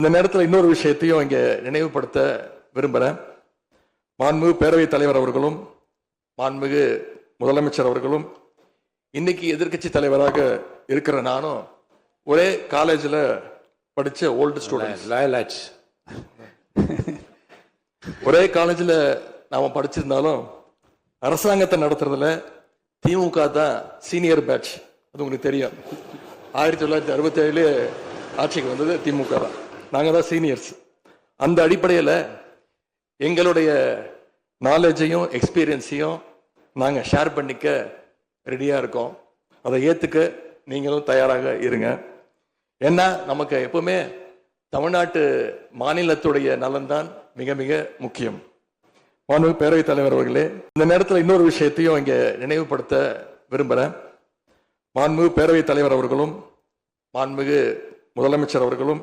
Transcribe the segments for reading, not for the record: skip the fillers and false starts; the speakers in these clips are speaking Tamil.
இந்த நேரத்தில் இன்னொரு விஷயத்தையும் இங்கே நினைவுபடுத்த விரும்புகிறேன். மாண்புமிகு பேரவைத் தலைவர் அவர்களும் மாண்புமிகு முதலமைச்சர் அவர்களும் இன்னைக்கு எதிர்க்கட்சி தலைவராக இருக்கிற நானும் ஒரே காலேஜில் படித்த ஓல்டு ஸ்டூடெண்ட். ஒரே காலேஜில் நாம் படிச்சிருந்தாலும் அரசாங்கத்தை நடத்துறதுல திமுக தான் சீனியர் பேட்ச். அது உங்களுக்கு தெரியும். 1967 ஆட்சிக்கு வந்தது திமுக தான். நாங்கள் தான் சீனியர்ஸ். அந்த அடிப்படையில் எங்களுடைய நாலேஜையும் எக்ஸ்பீரியன்ஸையும் நாங்கள் ஷேர் பண்ணிக்க ரெடியாக இருக்கோம். அதை ஏற்றுக்க நீங்களும் தயாராக இருங்க. ஏன்னா நமக்கு எப்பவுமே தமிழ்நாட்டு மாநிலத்துடைய நலன்தான் மிக மிக முக்கியம். மாண்புமிகு பேரவைத் தலைவர் அவர்களே, இந்த நேரத்தில் இன்னொரு விஷயத்தையும் இங்கே நினைவுபடுத்த விரும்புகிறேன். மாண்புமிகு பேரவைத் தலைவர் அவர்களும் மாண்புமிகு முதலமைச்சர் அவர்களும்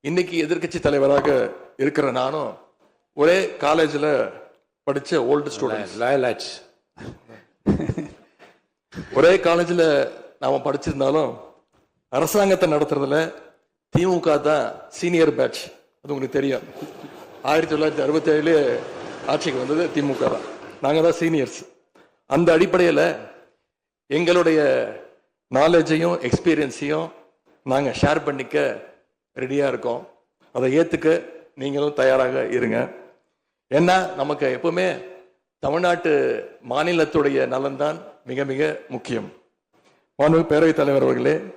இன்னைக்கு எதிர்க்கட்சி தலைவராக இருக்கிற நானும் ஒரே காலேஜில் படித்த ஓல்டு ஸ்டூடெண்ட். ஒரே காலேஜில் நாம் படிச்சிருந்தாலும் அரசாங்கத்தை நடத்துறதுல திமுக தான் சீனியர் பேட்ச். அது உங்களுக்கு தெரியும். 1967 ஆட்சிக்கு வந்தது திமுக தான். நாங்கள் தான் சீனியர்ஸ். அந்த அடிப்படையில் எங்களுடைய நாலேஜையும் எக்ஸ்பீரியன்ஸையும் நாங்கள் ஷேர் பண்ணிக்க ரெடியாக இருக்கோம். அதை ஏற்றுக்க நீங்களும் தயாராக இருங்க. ஏன்னா நமக்கு எப்பவுமே தமிழ்நாட்டு மாநிலத்துடைய நலன்தான் மிக மிக முக்கியம். மாண்புமிகு பேரவைத் தலைவர் அவர்களே,